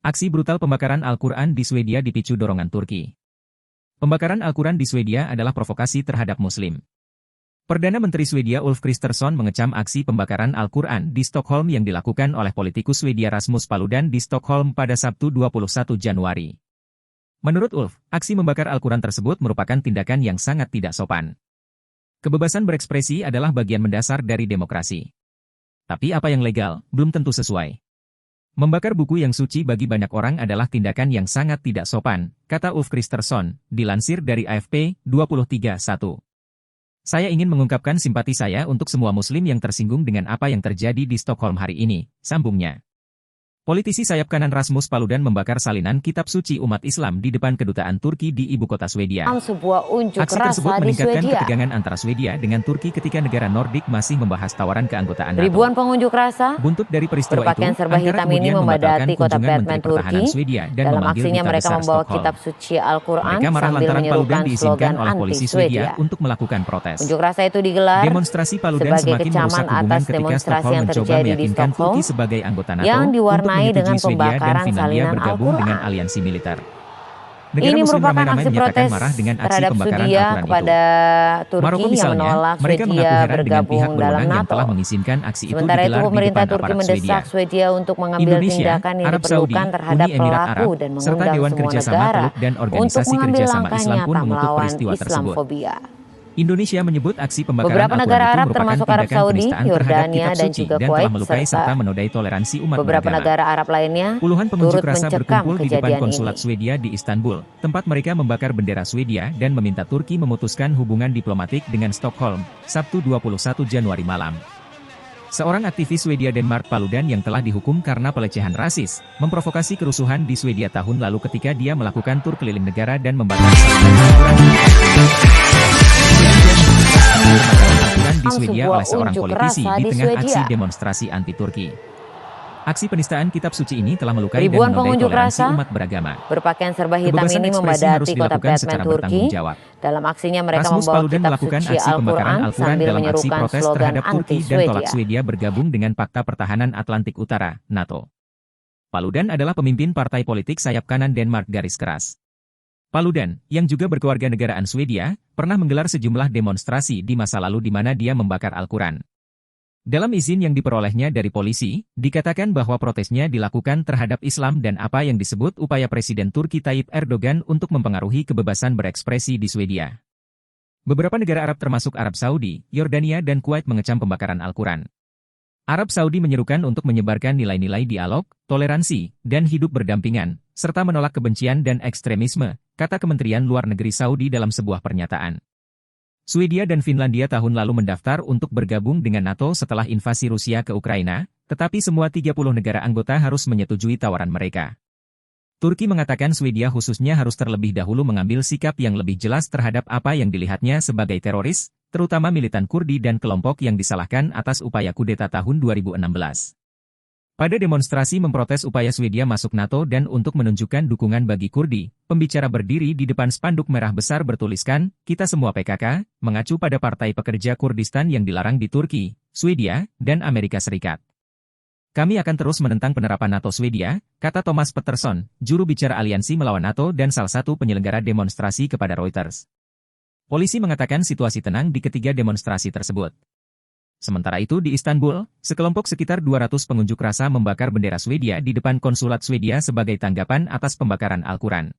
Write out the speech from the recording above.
Aksi brutal pembakaran Al-Quran di Swedia dipicu dorongan Turki. Pembakaran Al-Quran di Swedia adalah provokasi terhadap Muslim. Perdana Menteri Swedia Ulf Kristersson mengecam aksi pembakaran Al-Quran di Stockholm yang dilakukan oleh politikus Swedia Rasmus Paludan di Stockholm pada Sabtu 21 Januari. Menurut Ulf, aksi membakar Al-Quran tersebut merupakan tindakan yang sangat tidak sopan. Kebebasan berekspresi adalah bagian mendasar dari demokrasi. Tapi apa yang legal, belum tentu sesuai. Membakar buku yang suci bagi banyak orang adalah tindakan yang sangat tidak sopan, kata Ulf Kristersson, dilansir dari AFP, 23.1. Saya ingin mengungkapkan simpati saya untuk semua Muslim yang tersinggung dengan apa yang terjadi di Stockholm hari ini, sambungnya. Politisi sayap kanan Rasmus Paludan membakar salinan kitab suci umat Islam di depan kedutaan Turki di ibu kota Swedia. Aksi tersebut meningkatkan ketegangan antara Swedia dengan Turki ketika negara Nordik masih membahas tawaran keanggotaan NATO. Ribuan pengunjuk rasa buntut dari peristiwa berpakaian itu, serba hitam ini memadati kota Batman, Turki. Dalam aksinya mereka membawa Stockholm. kitab suci Al-Quran sambil Paludan menyerukan diizinkan slogan oleh polisi Swedia untuk melakukan protes. Unjuk rasa itu digelar Demonstrasi Paludan sebagai semakin merusak kecaman hubungan atas ketika demonstrasi Stockholm yang mencoba terjadi di meyakinkan Stockholm Turki sebagai anggota NATO yang untuk diwarnai dengan menyetujui Swedia dan pembakaran Finlandia salinan bergabung dengan Al-Quran. aliansi militer. Negara Ini Muslim merupakan ramai-ramai aksi menyatakan protes marah dengan aksi terhadap pembakaran Swedia Al-Quran kepada itu. Turki Maroko yang misalnya, menolak mereka mengaku Swedia heran dengan bergabung pihak dalam berwenang yang NATO. telah mengizinkan aksi itu Sementara itu, digelar di pemerintah depan Turki aparat mendesak Swedia. Swedia untuk mengambil Indonesia, tindakan yang Arab Saudi, diperlukan terhadap Uni Emirat pelaku Arab, dan serta mengundang Dewan semua Kerjasama negara Teluk dan untuk Organisasi mengambil Kerjasama langkah Islam pun nyata mengutuk melawan peristiwa tersebut. Islamofobia. Indonesia menyebut aksi pembakaran Beberapa Al-Quran negara itu Arab merupakan termasuk Arab tindakan Saudi, penistaan terhadap Yordania, kitab dan suci juga dan Kuwait telah melukai serta serta menodai toleransi umat beberapa beragama. negara Arab lainnya Puluhan pengunjuk turut rasa mencekam berkumpul di depan kejadian konsulat ini. Swedia di Istanbul, tempat mereka membakar bendera Swedia dan meminta Turki memutuskan hubungan diplomatik dengan Stockholm, Sabtu 21 Januari malam. Seorang aktivis Swedia Denmark Paludan yang telah dihukum karena pelecehan rasis, memprovokasi kerusuhan di Swedia tahun lalu ketika dia melakukan tur keliling negara dan membakar salinan Al-Quran di Swedia oleh seorang politisi di tengah aksi demonstrasi anti-Turki. Aksi penistaan kitab suci ini telah melukai dan Ribuan menodai pengunjuk toleransi rasa umat beragama. berpakaian serba hitam Kebebasan ini ekspresi harus memadati kota dilakukan Batman, secara Turki. bertanggung-jawab. Dalam aksinya mereka Rasmus membawa Paludan kitab melakukan suci aksi pembakaran Al-Quran Al-Quran sambil dalam aksi menyerukan protes slogan terhadap Turki dan tolak anti-Swedia. Swedia bergabung dengan Pakta Pertahanan Atlantik Utara, NATO. Paludan adalah pemimpin partai politik sayap kanan Denmark garis keras. Paludan, yang juga berkeluarga negaraan Swedia, pernah menggelar sejumlah demonstrasi di masa lalu di mana dia membakar Al-Quran. Dalam izin yang diperolehnya dari polisi, dikatakan bahwa protesnya dilakukan terhadap Islam dan apa yang disebut upaya Presiden Turki Tayyip Erdogan untuk mempengaruhi kebebasan berekspresi di Swedia. Beberapa negara Arab termasuk Arab Saudi, Yordania dan Kuwait mengecam pembakaran Al-Quran. Arab Saudi menyerukan untuk menyebarkan nilai-nilai dialog, toleransi, dan hidup berdampingan, serta menolak kebencian dan ekstremisme, kata Kementerian Luar Negeri Saudi dalam sebuah pernyataan. Swedia dan Finlandia tahun lalu mendaftar untuk bergabung dengan NATO setelah invasi Rusia ke Ukraina, tetapi semua 30 negara anggota harus menyetujui tawaran mereka. Turki mengatakan Swedia khususnya harus terlebih dahulu mengambil sikap yang lebih jelas terhadap apa yang dilihatnya sebagai teroris, terutama militan Kurdi dan kelompok yang disalahkan atas upaya kudeta tahun 2016. Pada demonstrasi memprotes upaya Swedia masuk NATO dan untuk menunjukkan dukungan bagi Kurdi, pembicara berdiri di depan spanduk merah besar bertuliskan, "Kita semua PKK," mengacu pada Partai Pekerja Kurdistan yang dilarang di Turki, Swedia, dan Amerika Serikat. "Kami akan terus menentang penerapan NATO Swedia," kata Thomas Peterson, juru bicara aliansi melawan NATO dan salah satu penyelenggara demonstrasi kepada Reuters. Polisi mengatakan situasi tenang di ketiga demonstrasi tersebut. Sementara itu di Istanbul, sekelompok sekitar 200 pengunjuk rasa membakar bendera Swedia di depan konsulat Swedia sebagai tanggapan atas pembakaran Al-Quran.